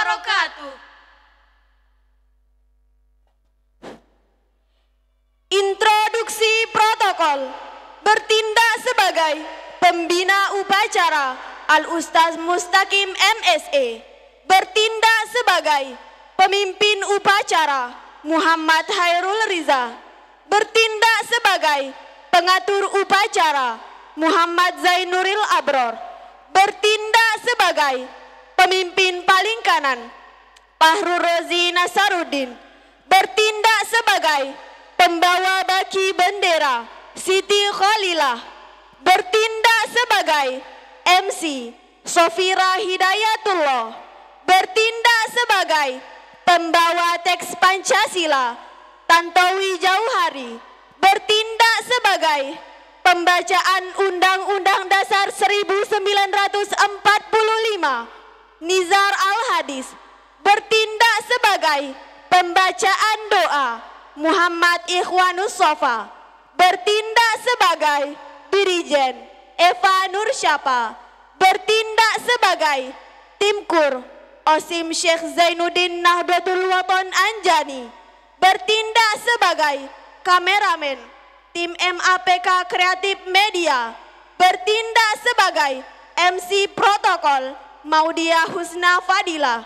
wabarakatuh. Introduksi protokol. Bertindak sebagai pembina upacara Al-Ustaz Mustaqim MSE. Bertindak sebagai pemimpin upacara Muhammad Hairul Riza. Bertindak sebagai pengatur upacara Muhammad Zainuril Abror. Bertindak sebagai pemimpin paling kanan Fahrul Rozi Nasaruddin. Bertindak sebagai pembawa baki bendera Siti Khalilah. Bertindak sebagai MC Sofira Hidayatullah. Bertindak sebagai pembawa teks Pancasila Tantowi Jauhari. Bertindak sebagai pembacaan Undang-Undang Dasar 1945 Nizar Al-Hadis. Bertindak sebagai pembacaan doa Muhammad Ikhwanus Sofa. Bertindak sebagai Dirijen Eva Nursyapa. Bertindak sebagai Timkur Osim Syekh Zainuddin Nahdlatul Wathon Anjani. Bertindak sebagai kameramen tim MAPK Kreatif Media. Bertindak sebagai MC protokol Maudia Husna Fadilah.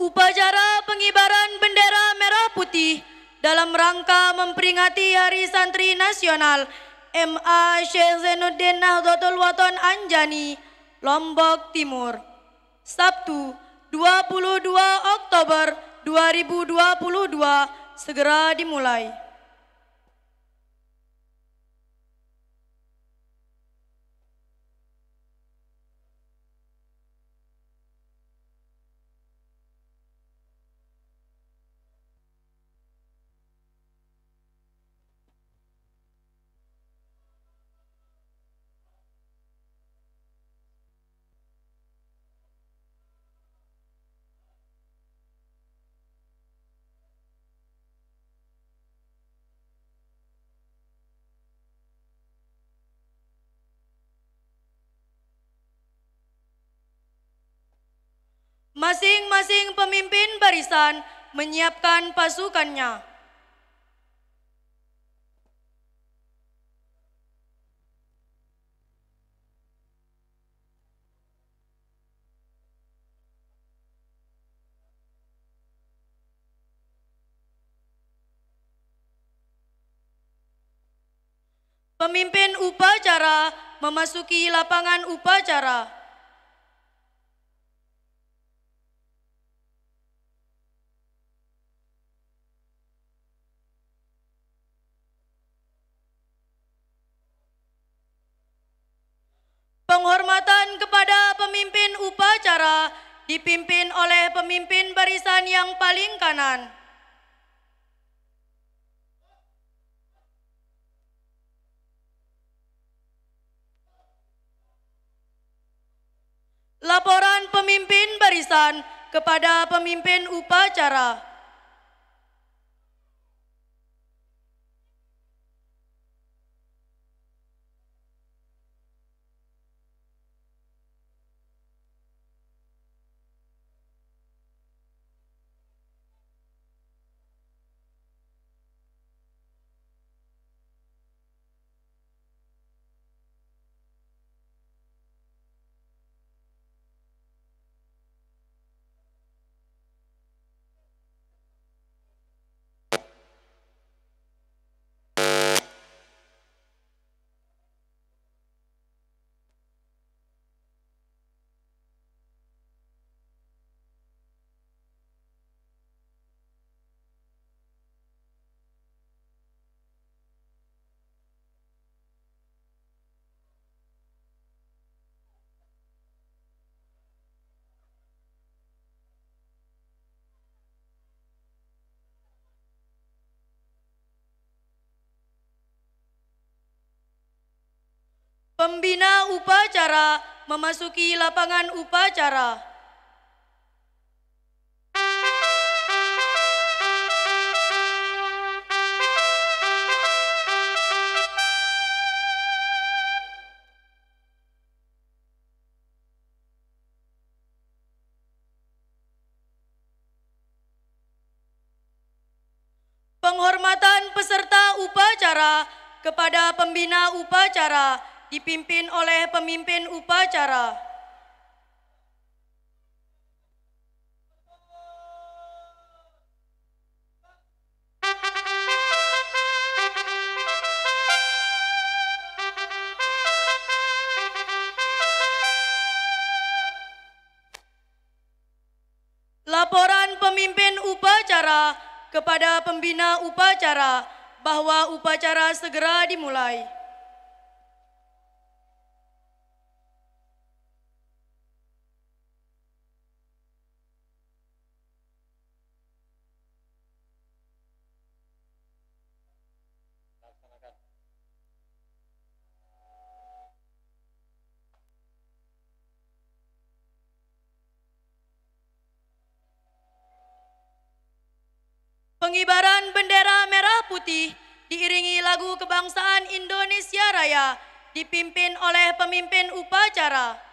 Upacara pengibaran bendera merah putih dalam rangka memperingati Hari Santri Nasional MA Syekh Zainuddin Nahdlatul Wathon Anjani, Lombok Timur, Sabtu 22 Oktober 2022 segera dimulai. Masing-masing pemimpin barisan menyiapkan pasukannya. Pemimpin upacara memasuki lapangan upacara. Penghormatan kepada pemimpin upacara dipimpin oleh pemimpin barisan yang paling kanan. Laporan pemimpin barisan kepada pemimpin upacara. Pembina upacara memasuki lapangan upacara. upacara kepada pembina upacara dipimpin oleh pemimpin upacara. Laporan pemimpin upacara kepada pembina upacara bahwa upacara segera dimulai. Pengibaran bendera merah putih diiringi lagu kebangsaan Indonesia Raya dipimpin oleh pemimpin upacara.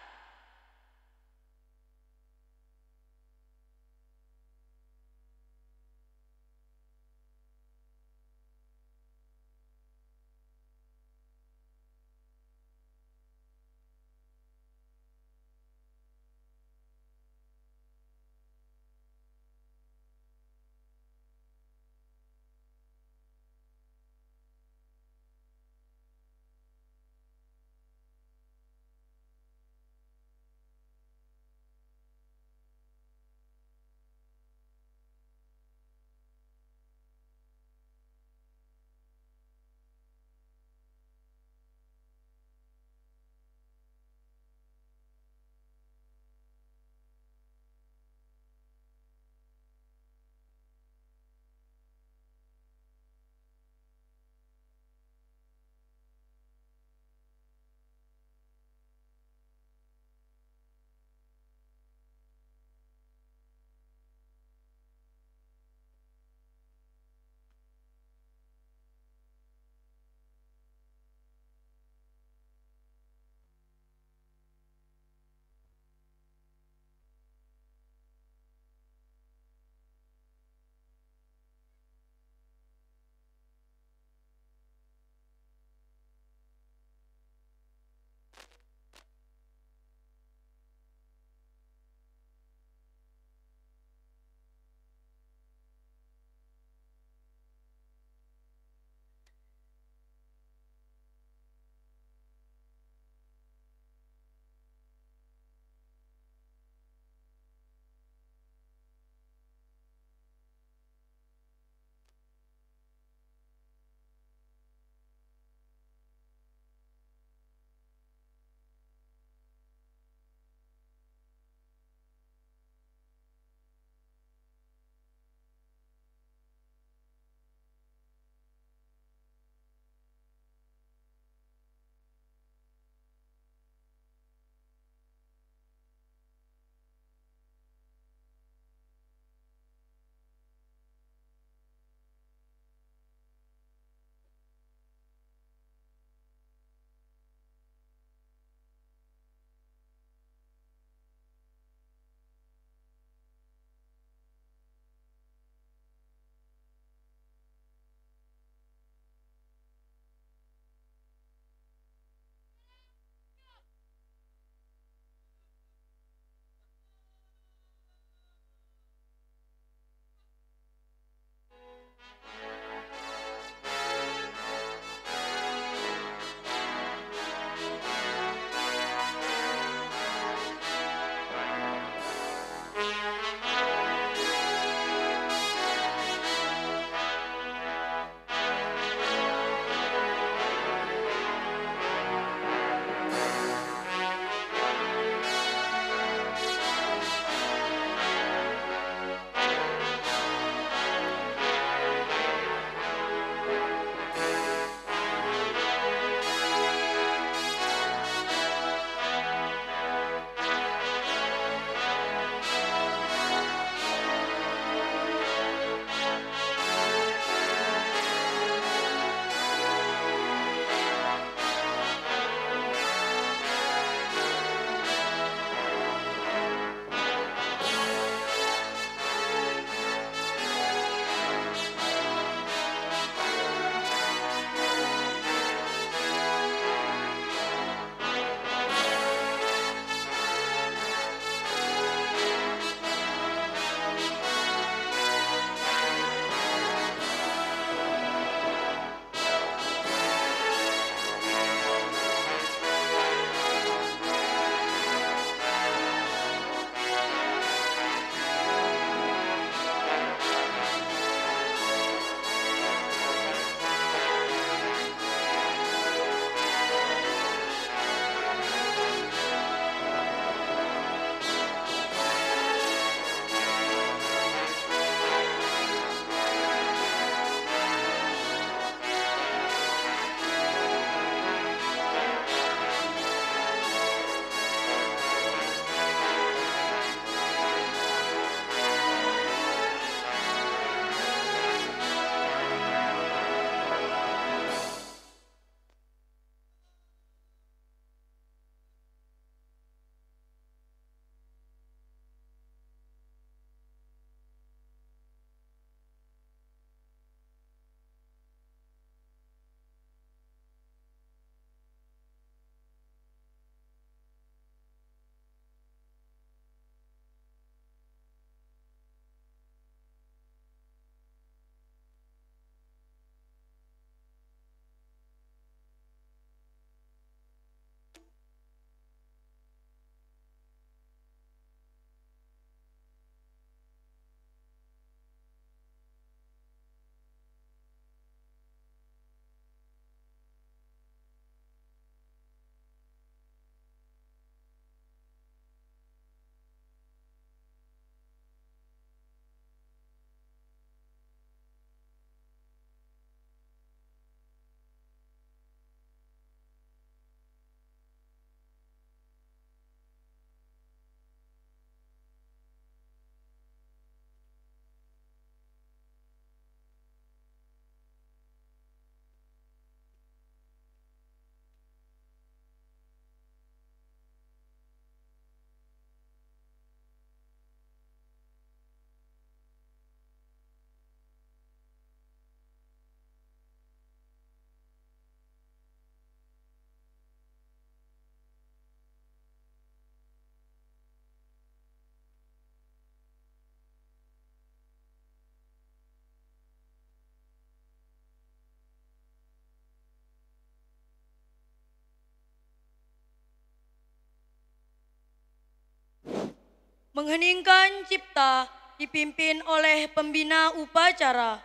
mengheningkan cipta dipimpin oleh pembina upacara.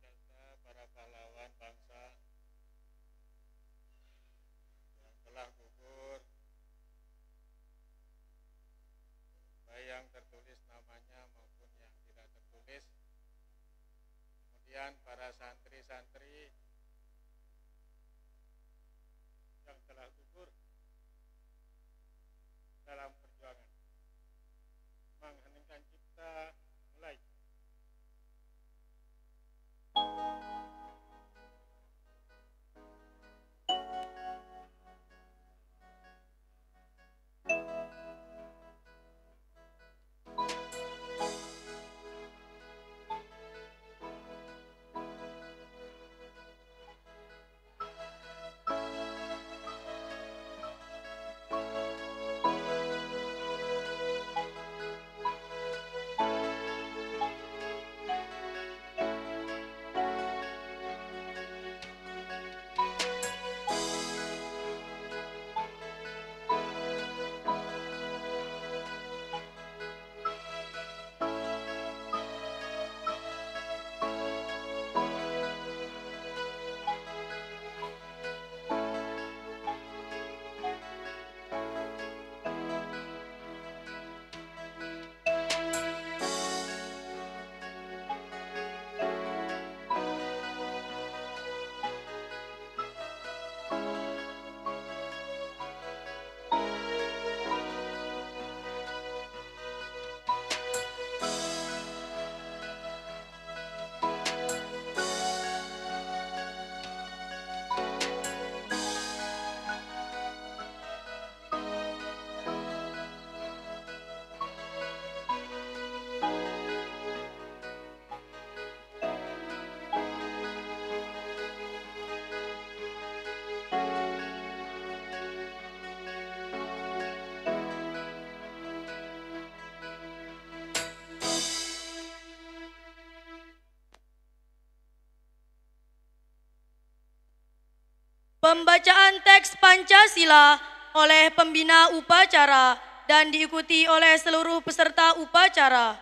Jasa para pahlawan bangsa yang telah gugur, baik yang tertulis namanya maupun yang tidak tertulis. Kemudian para santri-santri yang telah gugur dalam perjuangan mengheningkan cipta, mulai. Pembacaan teks Pancasila oleh pembina upacara dan diikuti oleh seluruh peserta upacara.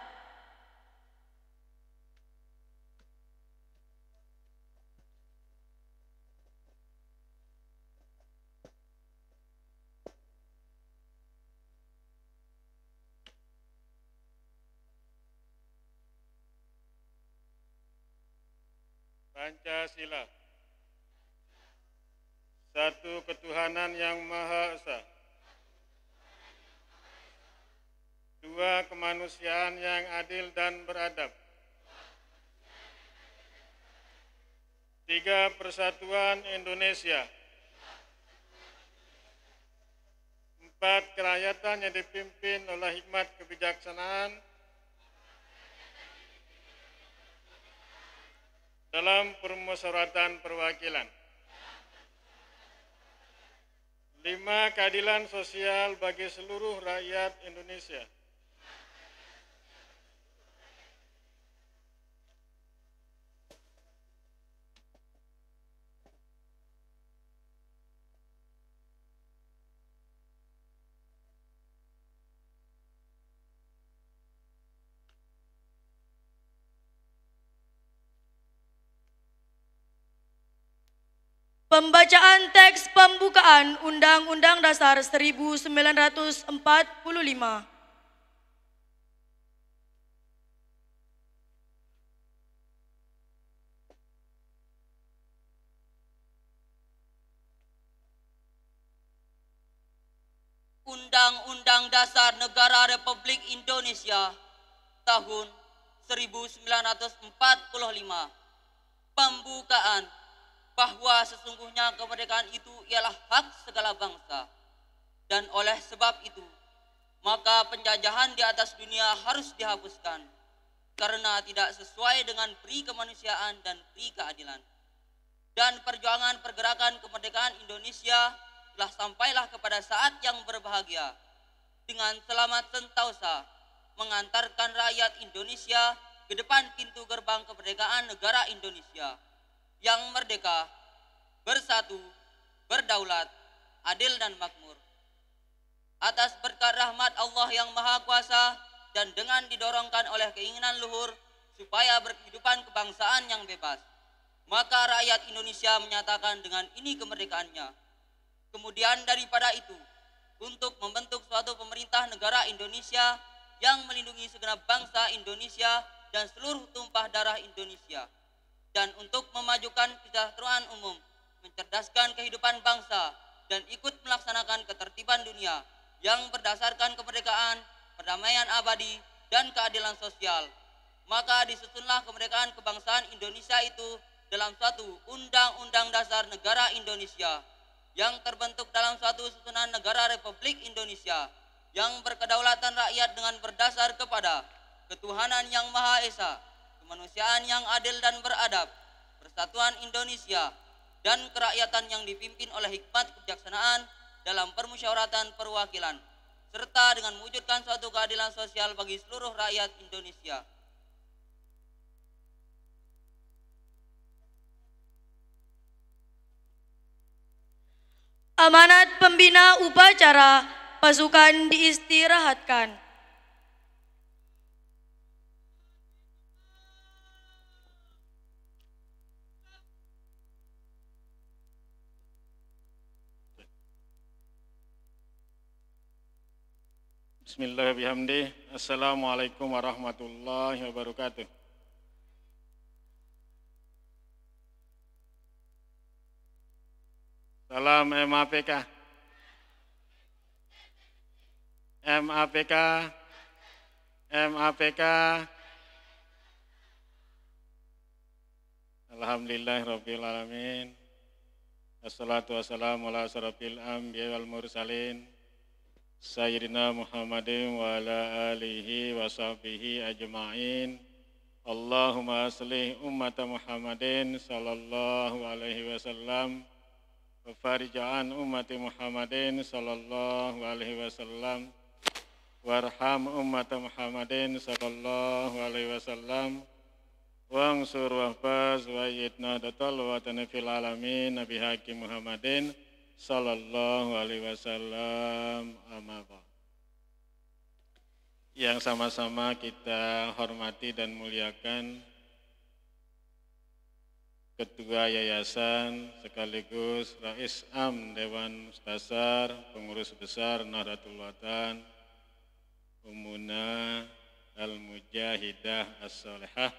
Pancasila. Satu ketuhanan yang Maha Esa. Dua kemanusiaan yang adil dan beradab. Tiga persatuan Indonesia. Empat kerakyatan yang dipimpin oleh hikmat kebijaksanaan dalam permusyawaratan perwakilan. 5 keadilan sosial bagi seluruh rakyat Indonesia. Pembacaan teks pembukaan Undang-Undang Dasar 1945. Undang-Undang Dasar Negara Republik Indonesia tahun 1945. Pembukaan bahwa sesungguhnya kemerdekaan itu ialah hak segala bangsa. Dan oleh sebab itu, maka penjajahan di atas dunia harus dihapuskan karena tidak sesuai dengan pri kemanusiaan dan pri keadilan. Dan perjuangan pergerakan kemerdekaan Indonesia telah sampailah kepada saat yang berbahagia dengan selamat sentausa mengantarkan rakyat Indonesia ke depan pintu gerbang kemerdekaan negara Indonesia yang merdeka, bersatu, berdaulat, adil dan makmur. atas berkat rahmat Allah yang Maha Kuasa dan dengan didorongkan oleh keinginan luhur supaya berkehidupan kebangsaan yang bebas. Maka rakyat Indonesia menyatakan dengan ini kemerdekaannya. Kemudian daripada itu, untuk membentuk suatu pemerintah negara Indonesia yang melindungi segenap bangsa Indonesia dan seluruh tumpah darah Indonesia. Dan untuk memajukan kesejahteraan umum, mencerdaskan kehidupan bangsa, dan ikut melaksanakan ketertiban dunia yang berdasarkan kemerdekaan, perdamaian abadi, dan keadilan sosial. Maka disusunlah kemerdekaan kebangsaan Indonesia itu dalam suatu Undang-Undang Dasar Negara Indonesia yang terbentuk dalam suatu susunan negara Republik Indonesia yang berkedaulatan rakyat dengan berdasar kepada ketuhanan yang Maha Esa, kemanusiaan yang adil dan beradab, persatuan Indonesia, dan kerakyatan yang dipimpin oleh hikmat kebijaksanaan dalam permusyawaratan perwakilan, serta dengan mewujudkan suatu keadilan sosial bagi seluruh rakyat Indonesia. Amanat pembina upacara, pasukan diistirahatkan. Bismillahirrahmanirrahim. Assalamualaikum warahmatullahi wabarakatuh. Salam MAPK. MAPK. MAPK. Alhamdulillahirabbil alamin. Wassalatu wassalamu ala asyrafil anbiya'i wal mursalin. Sayyidina Muhammadin wa ala alihi wa sahbihi ajma'in. Allahumma aslih ummata Muhammadin sallallahu alaihi wasallam wa farija'an ummati Muhammadin sallallahu alaihi wasallam warham ummata Muhammadin sallallahu alaihi wasallam wangsur wahfaz wa yidna datal wa tanfil alamin nabi hakim Muhammadin sallallahu alaihi wasallam. Amma ba'd. Yang sama-sama kita hormati dan muliakan Ketua Yayasan sekaligus Rais Am Dewan Mustasar Pengurus Besar Nahdlatul Watan Ummuna Al-Mujahidah As-Salihah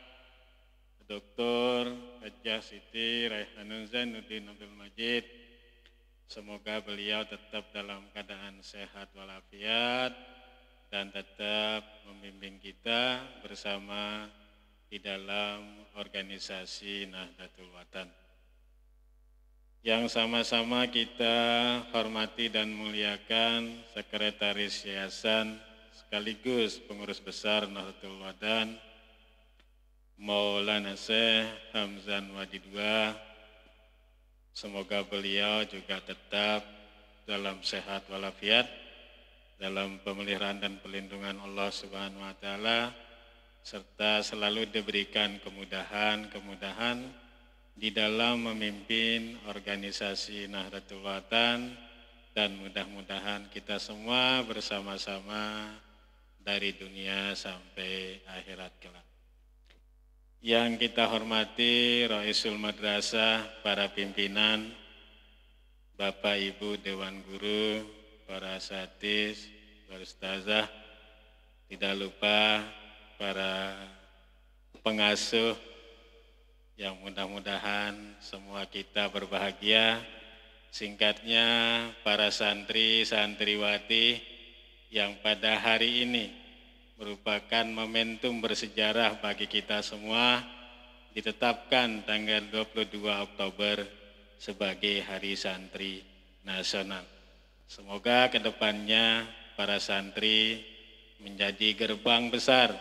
Dr. Hajjah Siti Raihanun Zainuddin Abdul Majid. Semoga beliau tetap dalam keadaan sehat walafiat dan tetap membimbing kita bersama di dalam organisasi Nahdlatul Watan. Yang sama-sama kita hormati dan muliakan Sekretaris Yayasan sekaligus Pengurus Besar Nahdlatul Watan Maulana Syekh Hamzan Wadidwa. Semoga beliau juga tetap dalam sehat walafiat, dalam pemeliharaan dan pelindungan Allah Subhanahu wa taala, serta selalu diberikan kemudahan di dalam memimpin organisasi Nahdlatul Watan, dan mudah-mudahan kita semua bersama-sama dari dunia sampai akhirat kelak. Yang kita hormati Raisul Madrasah, para pimpinan, Bapak Ibu Dewan Guru, para asatidz, para ustazah, tidak lupa para pengasuh, yang mudah-mudahan semua kita berbahagia. Singkatnya, para santri, santriwati yang pada hari ini merupakan momentum bersejarah bagi kita semua, ditetapkan tanggal 22 Oktober sebagai Hari Santri Nasional. Semoga kedepannya para santri menjadi gerbang besar,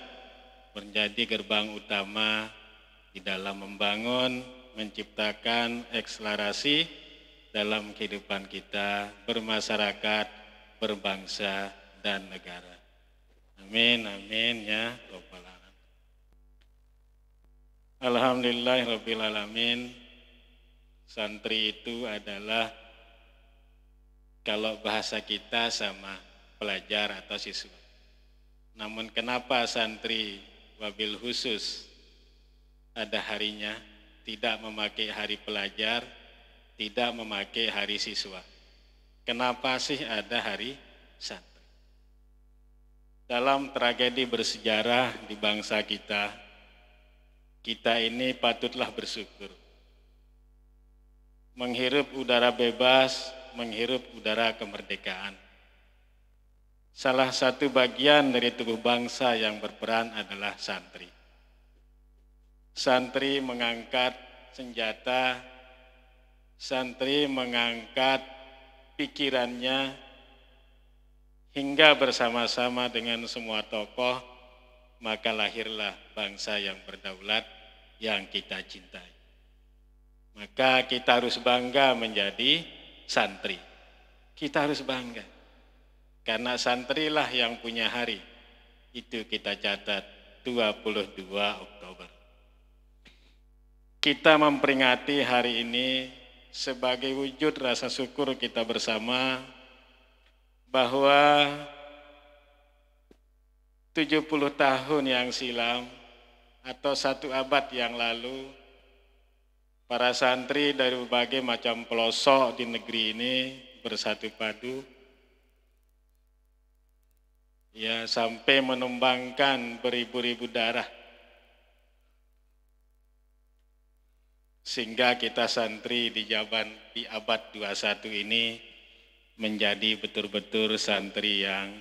menjadi gerbang utama di dalam membangun, menciptakan akselerasi dalam kehidupan kita bermasyarakat, berbangsa, dan negara. Amin, amin ya Rabbal alamin. Alhamdulillahirabbil alamin. Santri itu adalah, kalau bahasa kita sama, pelajar atau siswa. Namun kenapa santri wabil khusus ada harinya, tidak memakai hari pelajar, tidak memakai hari siswa? Kenapa sih ada hari santri? Dalam tragedi bersejarah di bangsa kita ini patutlah bersyukur. Menghirup udara bebas, menghirup udara kemerdekaan. Salah satu bagian dari tubuh bangsa yang berperan adalah santri. Santri mengangkat senjata, santri mengangkat pikirannya, hingga bersama-sama dengan semua tokoh, maka lahirlah bangsa yang berdaulat yang kita cintai. Maka kita harus bangga menjadi santri. Kita harus bangga. Karena santrilah yang punya hari. Itu kita catat 22 Oktober. Kita memperingati hari ini sebagai wujud rasa syukur kita bersama bahwa 70 tahun yang silam atau 1 abad yang lalu, para santri dari berbagai macam pelosok di negeri ini bersatu padu, ya, sampai menumbangkan beribu-ribu darah, sehingga kita santri di abad 21 ini menjadi betul-betul santri yang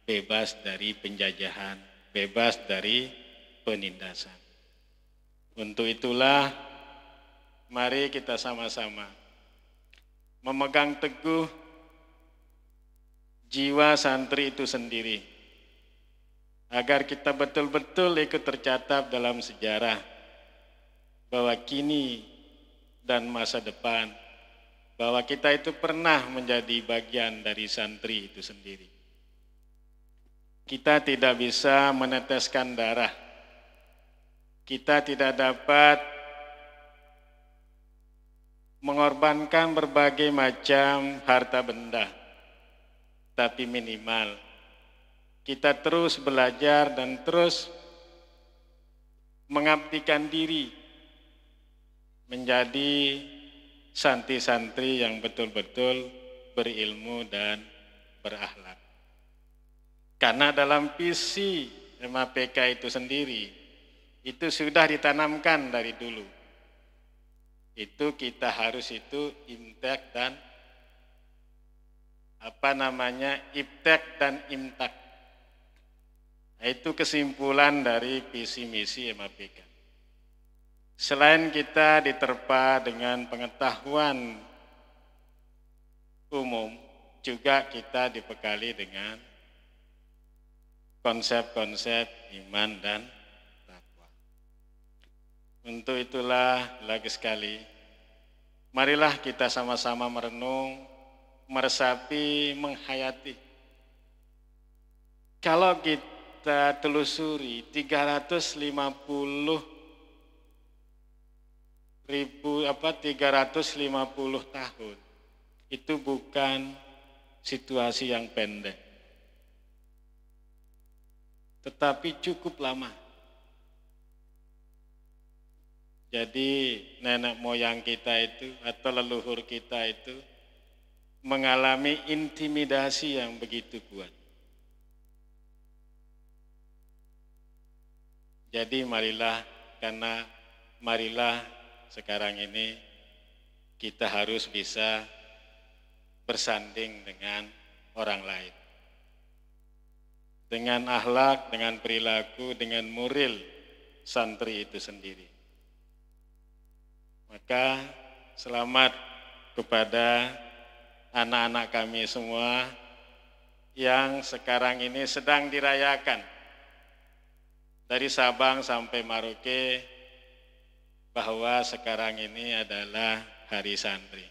bebas dari penjajahan, bebas dari penindasan. Untuk itulah, mari kita sama-sama memegang teguh jiwa santri itu sendiri, agar kita betul-betul ikut tercatat dalam sejarah bahwa kini dan masa depan, bahwa kita itu pernah menjadi bagian dari santri itu sendiri. Kita tidak bisa meneteskan darah, kita tidak dapat mengorbankan berbagai macam harta benda, tapi minimal kita terus belajar dan terus mengabdikan diri menjadi santri-santri yang betul-betul berilmu dan berakhlak. Karena dalam visi MAPK itu sendiri, itu sudah ditanamkan dari dulu. Itu kita harus imtek dan iptek dan imtak. Itu kesimpulan dari visi misi MAPK. Selain kita diterpa dengan pengetahuan umum, juga kita dibekali dengan konsep-konsep iman dan takwa. Untuk itulah lagi sekali, marilah kita sama-sama merenung, meresapi, menghayati. Kalau kita telusuri 350 tahun, itu bukan situasi yang pendek, tetapi cukup lama. Jadi nenek moyang kita itu atau leluhur kita itu mengalami intimidasi yang begitu kuat. Jadi marilah sekarang ini kita harus bisa bersanding dengan orang lain. Dengan akhlak, dengan perilaku, dengan moral santri itu sendiri. Maka selamat kepada anak-anak kami semua yang sekarang ini sedang dirayakan dari Sabang sampai Merauke, bahwa sekarang ini adalah Hari Santri.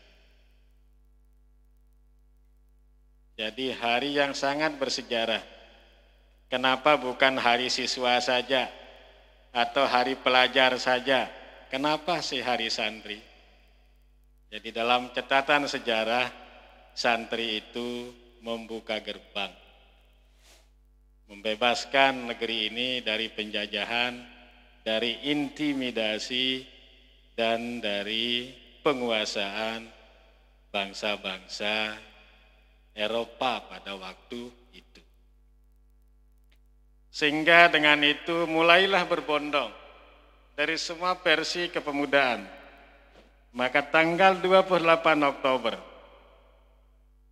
Jadi hari yang sangat bersejarah. Kenapa bukan hari siswa saja atau hari pelajar saja? Kenapa sih hari santri? Jadi dalam catatan sejarah, santri itu membuka gerbang membebaskan negeri ini dari penjajahan, dari intimidasi, dan dari penguasaan bangsa-bangsa Eropa pada waktu itu. Sehingga dengan itu mulailah berbondong dari semua versi kepemudaan. Maka tanggal 28 Oktober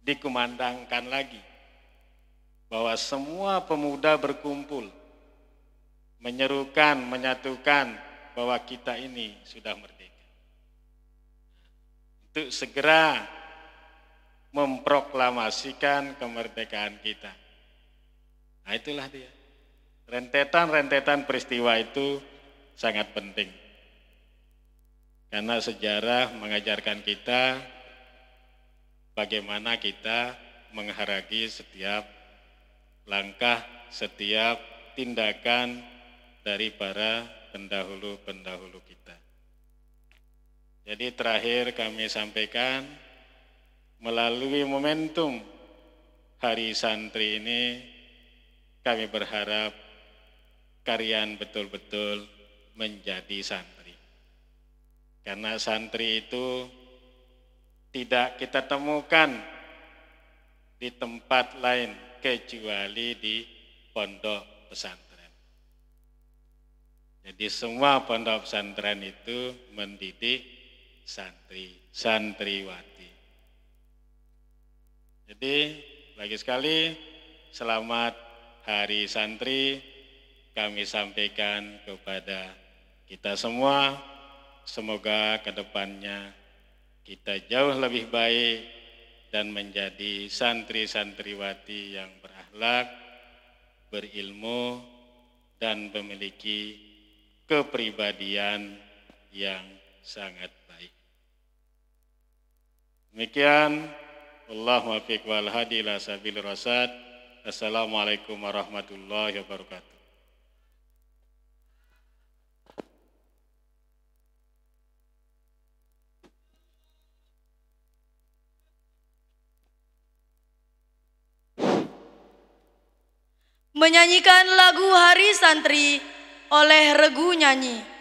dikumandangkan lagi bahwa semua pemuda berkumpul, menyerukan, menyatukan bahwa kita ini sudah merdeka. Untuk segera memproklamasikan kemerdekaan kita. Nah, itulah dia. Rentetan-rentetan peristiwa itu sangat penting. Karena sejarah mengajarkan kita bagaimana kita menghargai setiap langkah, setiap tindakan dari para pendahulu-pendahulu kita. Jadi terakhir kami sampaikan, melalui momentum Hari Santri ini, kami berharap kalian betul-betul menjadi santri. Karena santri itu tidak kita temukan di tempat lain kecuali di pondok pesantren. Jadi semua pondok pesantren itu mendidik santri, santriwati. Jadi lagi sekali selamat Hari Santri kami sampaikan kepada kita semua. Semoga kedepannya kita jauh lebih baik dan menjadi santri-santriwati yang berakhlak, berilmu, dan memiliki kepribadian yang sangat baik. Demikian, Allahumma fiq wal hadi ila sabil rasad. Assalamualaikum warahmatullahi wabarakatuh. Menyanyikan lagu Hari Santri oleh Regu Nyanyi.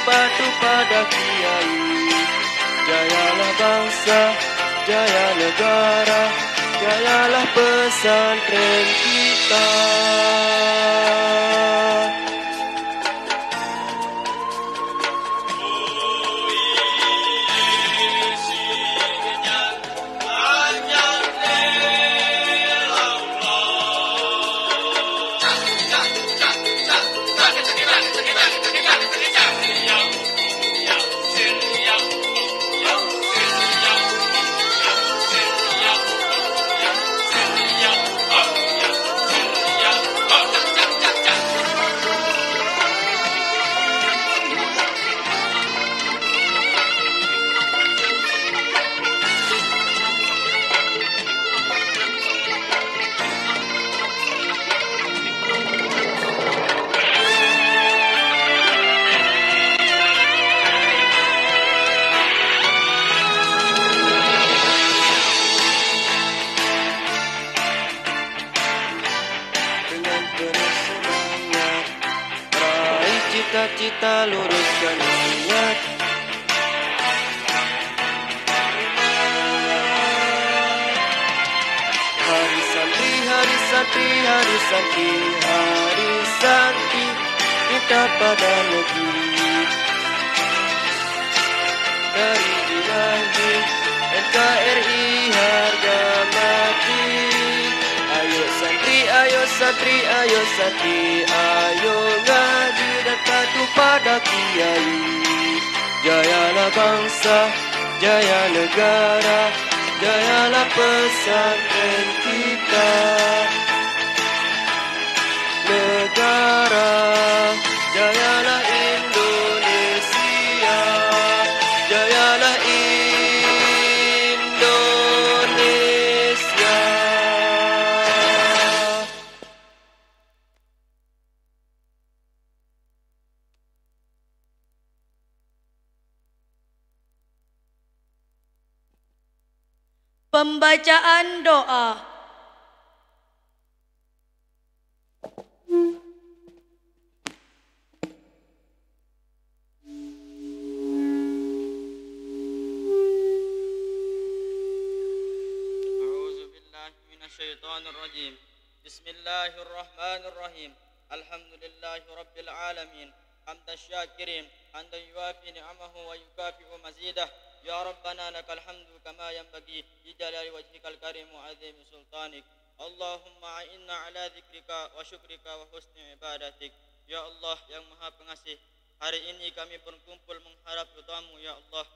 Patuh pada kiai, jayalah bangsa, jaya negara, jayalah pesantren kita. kita luruskan niat. Hari santri, hari santri, hari santri, hari santri, kita pada negeri. Dari ilahi NKRI harga mati. Ayo santri, ayo santri, ayo santri, ayo ngaji dan patuh pada kiai. Jayalah bangsa, jaya negara, jayalah pesantren kita. Negara, jayalah Indonesia, jayalah Indonesia. Pembacaan doa. A'udzubillahiminasyaitonirrajim. Bismillahirrahmanirrahim. Alhamdulillahi rabbil alamin. Hamdan syakirin, hamdan yuafi ni'amahu wa yukafi'u mazidah. Ya Rabbana lakal hamdu kama yanbaghi li jalali wajhikal karim wa 'azimi sultanik. Allahumma a'inna ala dzikrika wa syukrika wa husni ibadatik. Ya Allah yang Maha Pengasih, hari ini kami berkumpul mengharap ridha-Mu ya Allah.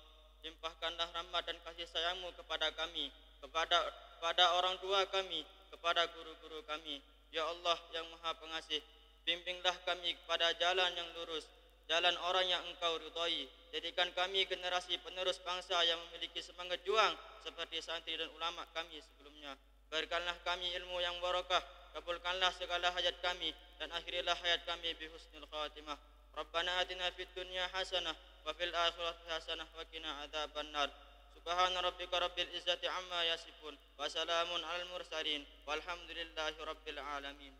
Limpahkanlah rahmat dan kasih sayang-Mu kepada kami, kepada orang tua kami, kepada guru-guru kami. Ya Allah yang Maha Pengasih, bimbinglah kami kepada jalan yang lurus, jalan orang yang Engkau ridhai. Jadikan kami generasi penerus bangsa yang memiliki semangat juang seperti santri dan ulama kami sebelumnya. Berikanlah kami ilmu yang barakah, kabulkanlah segala hajat kami, dan akhirilah hayat kami bihusnil khatimah. Rabbana atina fid dunya hasanah wa fil akhirati hasanah wa qina adzabannar. Subhana rabbika rabbil izzati amma yasifun wa salamun alal mursalin walhamdulillahi rabbil alamin.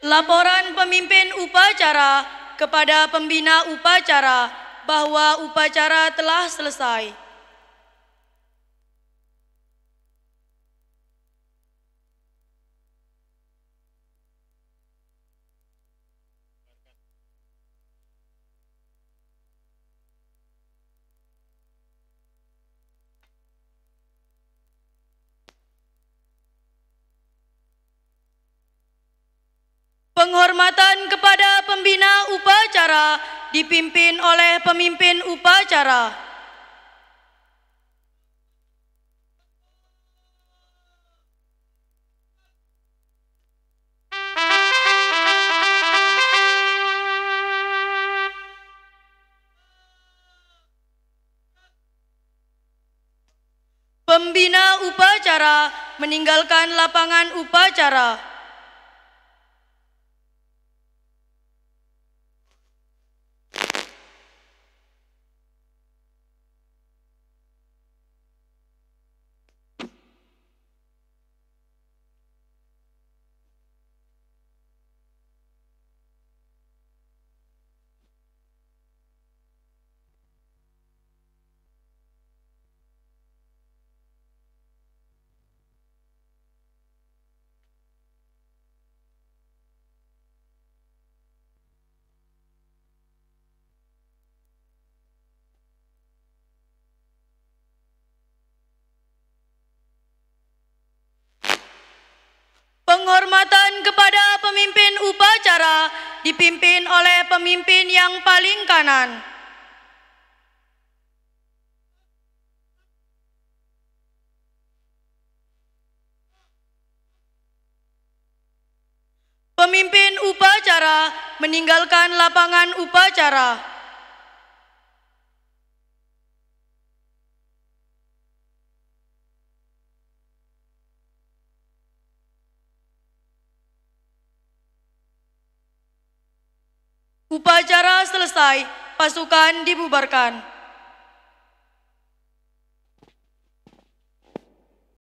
Laporan pemimpin upacara kepada pembina upacara bahwa upacara telah selesai. Penghormatan kepada pembina upacara dipimpin oleh pemimpin upacara. Pembina upacara meninggalkan lapangan upacara. Penghormatan kepada pemimpin upacara dipimpin oleh pemimpin yang paling kanan. Pemimpin upacara meninggalkan lapangan upacara. Upacara selesai, pasukan dibubarkan.